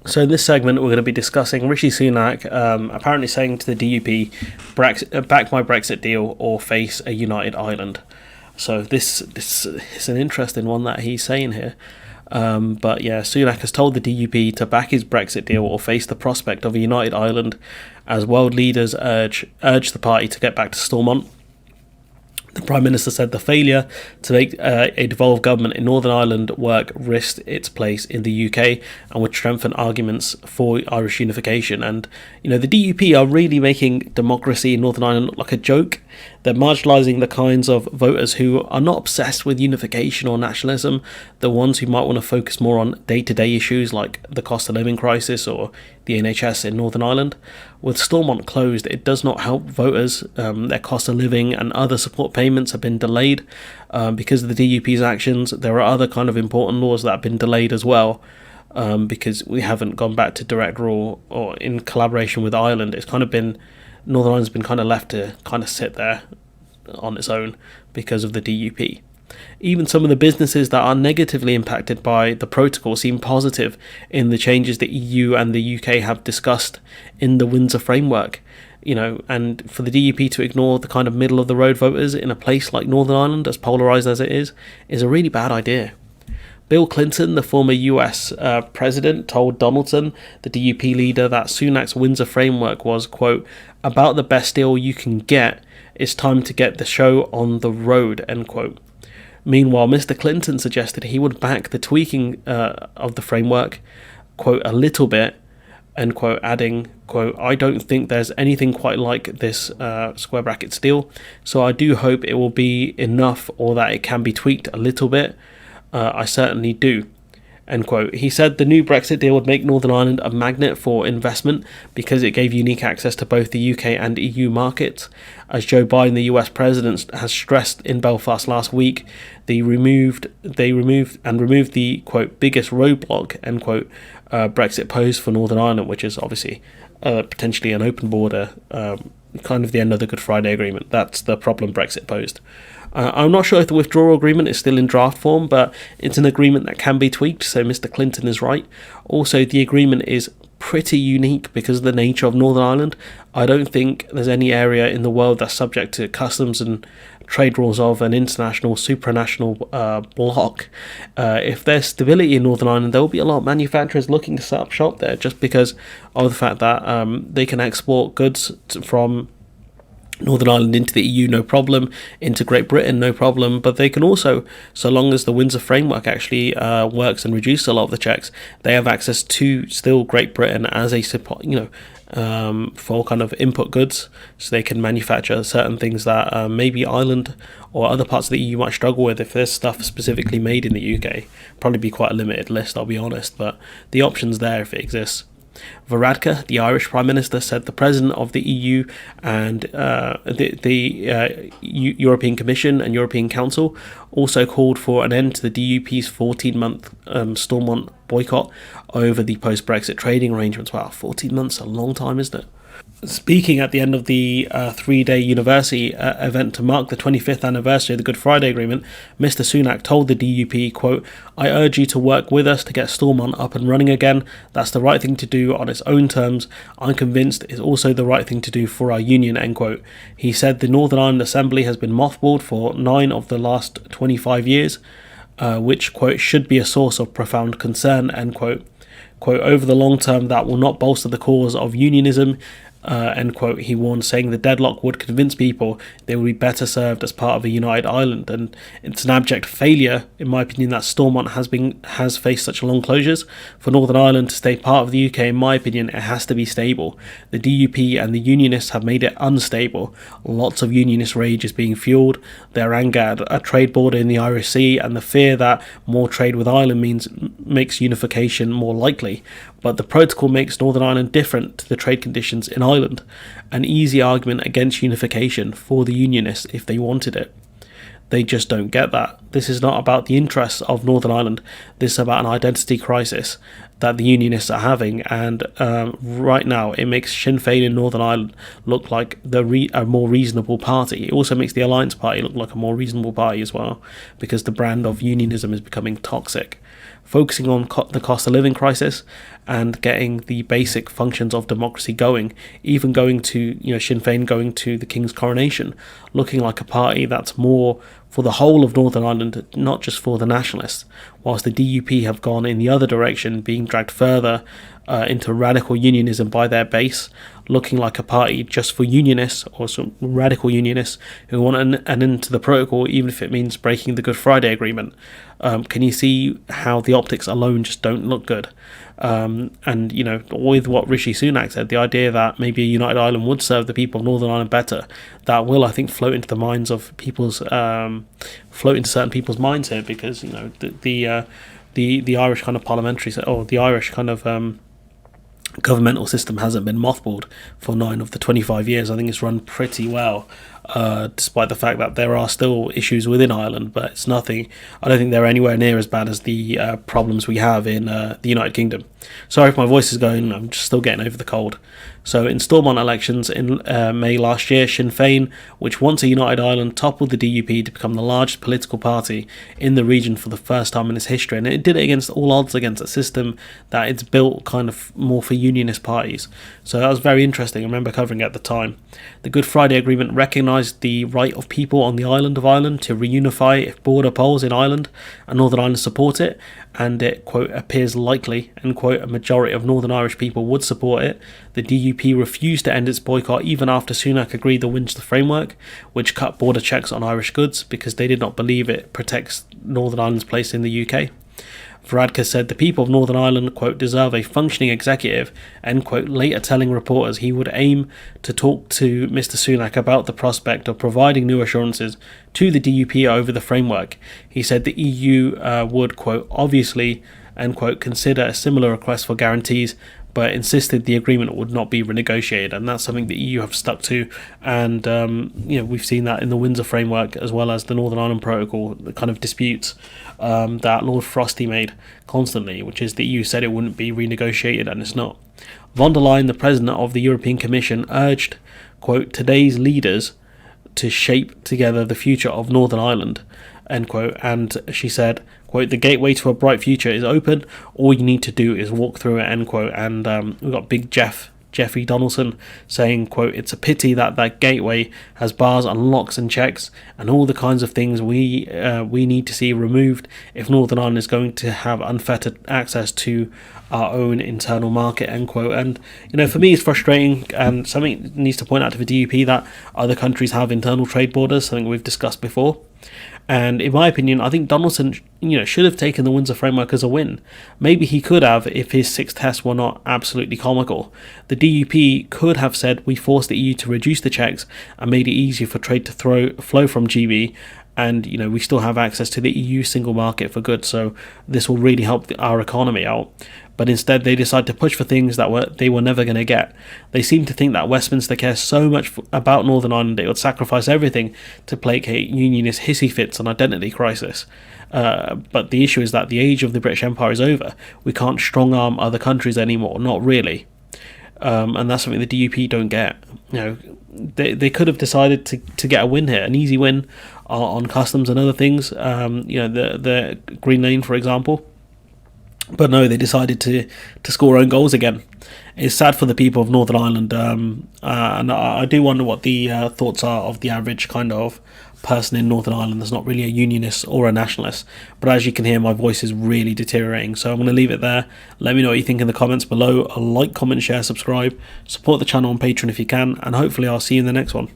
So in this segment, we're going to be discussing Rishi Sunak apparently saying to the DUP, back my Brexit deal or face a united Ireland. So this is an interesting one that he's saying here. But yeah, Sunak has told the DUP to back his Brexit deal or face the prospect of a united Ireland as world leaders urge the party to get back to Stormont. The Prime Minister said the failure to make a devolved government in Northern Ireland work risked its place in the UK and would strengthen arguments for Irish unification. And, the DUP are really making democracy in Northern Ireland look like a joke. They're marginalising the kinds of voters who are not obsessed with unification or nationalism, the ones who might want to focus more on day-to-day issues like the cost of living crisis or the NHS in Northern Ireland. With Stormont closed, it does not help voters. Their cost of living and other support payments have been delayed because of the DUP's actions. There are other kind of important laws that have been delayed as well because we haven't gone back to direct rule or in collaboration with Ireland. It's kind of been Northern Ireland's been kind of left to kind of sit there on its own because of the DUP. Even some of the businesses that are negatively impacted by the protocol seem positive in the changes the EU and the UK have discussed in the Windsor framework. And for the DUP to ignore the kind of middle of the road voters in a place like Northern Ireland, as polarised as it is a really bad idea. Bill Clinton, the former US president, told Donaldson, the DUP leader, that Sunak's Windsor framework was, quote, about the best deal you can get. It's time to get the show on the road, end quote. Meanwhile, Mr. Clinton suggested he would back the tweaking of the framework, quote, a little bit, end quote, adding, quote, I don't think there's anything quite like this square brackets deal, so I do hope it will be enough or that it can be tweaked a little bit. I certainly do, end quote. He said the new Brexit deal would make Northern Ireland a magnet for investment because it gave unique access to both the UK and EU markets. As Joe Biden, the US president, has stressed in Belfast last week, they removed the, quote, biggest roadblock, end quote, Brexit posed for Northern Ireland, which is obviously potentially an open border, kind of the end of the Good Friday Agreement. That's the problem Brexit posed. I'm not sure if the withdrawal agreement is still in draft form, but it's an agreement that can be tweaked, so Mr. Clinton is right. Also, the agreement is pretty unique because of the nature of Northern Ireland. I don't think there's any area in the world that's subject to customs and trade rules of an international, supranational bloc. If there's stability in Northern Ireland, there will be a lot of manufacturers looking to set up shop there just because of the fact that they can export goods from Northern Ireland into the EU, no problem, into Great Britain, no problem, but they can also, so long as the Windsor framework actually works and reduces a lot of the checks, they have access to still Great Britain as a support, for kind of input goods, so they can manufacture certain things that maybe Ireland or other parts of the EU might struggle with if there's stuff specifically made in the UK. Probably be quite a limited list, I'll be honest, but the option's there if it exists. Varadkar, the Irish Prime Minister, said the President of the EU and the European Commission and European Council also called for an end to the DUP's 14-month Stormont boycott over the post-Brexit trading arrangements. Wow, 14 months, a long time, isn't it? Speaking at the end of the three-day university event to mark the 25th anniversary of the Good Friday Agreement, Mr. Sunak told the DUP, quote, I urge you to work with us to get Stormont up and running again. That's the right thing to do on its own terms. I'm convinced it's also the right thing to do for our union, end quote. He said the Northern Ireland Assembly has been mothballed for 9 of the last 25 years, which, quote, should be a source of profound concern, end quote. Quote, over the long term, that will not bolster the cause of unionism, end quote, he warned, saying the deadlock would convince people they would be better served as part of a united Ireland. And it's an abject failure, in my opinion, that Stormont has faced such long closures. For Northern Ireland to stay part of the UK, in my opinion, it has to be stable. The DUP and the Unionists have made it unstable. Lots of Unionist rage is being fueled. Their anger at a trade border in the Irish Sea and the fear that more trade with Ireland makes unification more likely. But the protocol makes Northern Ireland different to the trade conditions in Ireland, an easy argument against unification for the Unionists if they wanted it. They just don't get that. This is not about the interests of Northern Ireland. This is about an identity crisis that the Unionists are having, and right now it makes Sinn Féin in Northern Ireland look like a more reasonable party. It also makes the Alliance Party look like a more reasonable party as well, because the brand of unionism is becoming toxic. focusing on the cost of living crisis and getting the basic functions of democracy going, even going to, Sinn Féin going to the King's coronation, looking like a party that's more for the whole of Northern Ireland, not just for the nationalists, whilst the DUP have gone in the other direction, being dragged further into radical unionism by their base, looking like a party just for unionists or some radical unionists who want an end to the protocol, even if it means breaking the Good Friday Agreement. Can you see how the optics alone just don't look good? And with what Rishi Sunak said, the idea that maybe a united Ireland would serve the people of Northern Ireland better, that will, I think, float into the minds of people's float into certain people's minds here, because the Irish kind of parliamentary or the Irish kind of governmental system hasn't been mothballed for 9 of the 25 years. I think it's run pretty well, despite the fact that there are still issues within Ireland, but it's nothing. I don't think they're anywhere near as bad as the problems we have in the United Kingdom. Sorry if my voice is going, I'm just still getting over the cold. So in Stormont elections in May last year, Sinn Féin, which wants a united Ireland, toppled the DUP to become the largest political party in the region for the first time in its history, and it did it against all odds, against a system that it's built kind of more for unionist parties. So that was very interesting. I remember covering it at the time. The Good Friday Agreement recognised the right of people on the island of Ireland to reunify if border polls in Ireland and Northern Ireland support it, and it, quote, appears likely, end quote, a majority of Northern Irish people would support it. The DUP refused to end its boycott even after Sunak agreed the Winchester Framework, which cut border checks on Irish goods because they did not believe it protects Northern Ireland's place in the UK. Varadkar said the people of Northern Ireland, quote, deserve a functioning executive, end quote, later telling reporters he would aim to talk to Mr Sunak about the prospect of providing new assurances to the DUP over the framework. He said the EU would, quote, obviously, end quote, consider a similar request for guarantees, but insisted the agreement would not be renegotiated, and that's something the EU have stuck to. And we've seen that in the Windsor Framework as well as the Northern Ireland Protocol, the kind of disputes that Lord Frosty made constantly, which is the EU said it wouldn't be renegotiated, and it's not. Von der Leyen, the president of the European Commission, urged, quote, today's leaders to shape together the future of Northern Ireland, end quote, and she said, quote, the gateway to a bright future is open, all you need to do is walk through it, end quote. And we've got Big Jeffrey Donaldson saying, quote, it's a pity that gateway has bars and locks and checks and all the kinds of things we need to see removed if Northern Ireland is going to have unfettered access to our own internal market, end quote. And for me it's frustrating, and something needs to point out to the DUP that other countries have internal trade borders, something we've discussed before. And in my opinion, I think Donaldson, should have taken the Windsor Framework as a win. Maybe he could have if his 6 tests were not absolutely comical. The DUP could have said we forced the EU to reduce the checks and made it easier for trade to flow from GB, and we still have access to the EU single market for goods, so this will really help our economy out. But instead they decide to push for things that they were never going to get. They seem to think that Westminster cares so much about Northern Ireland it would sacrifice everything to placate unionist hissy fits on identity crisis. But the issue is that the age of the British Empire is over. We can't strong-arm other countries anymore, not really. And that's something the DUP don't get. They could have decided to get a win here, an easy win on customs and other things. The Green Lane, for example. But no, they decided to score own goals again. It's sad for the people of Northern Ireland, and I do wonder what the thoughts are of the average kind of person in Northern Ireland that's not really a unionist or a nationalist. But as you can hear, my voice is really deteriorating, so I'm going to leave it there. Let me know what you think in the comments below. Like, comment, share, subscribe, support the channel on Patreon if you can, and hopefully I'll see you in the next one.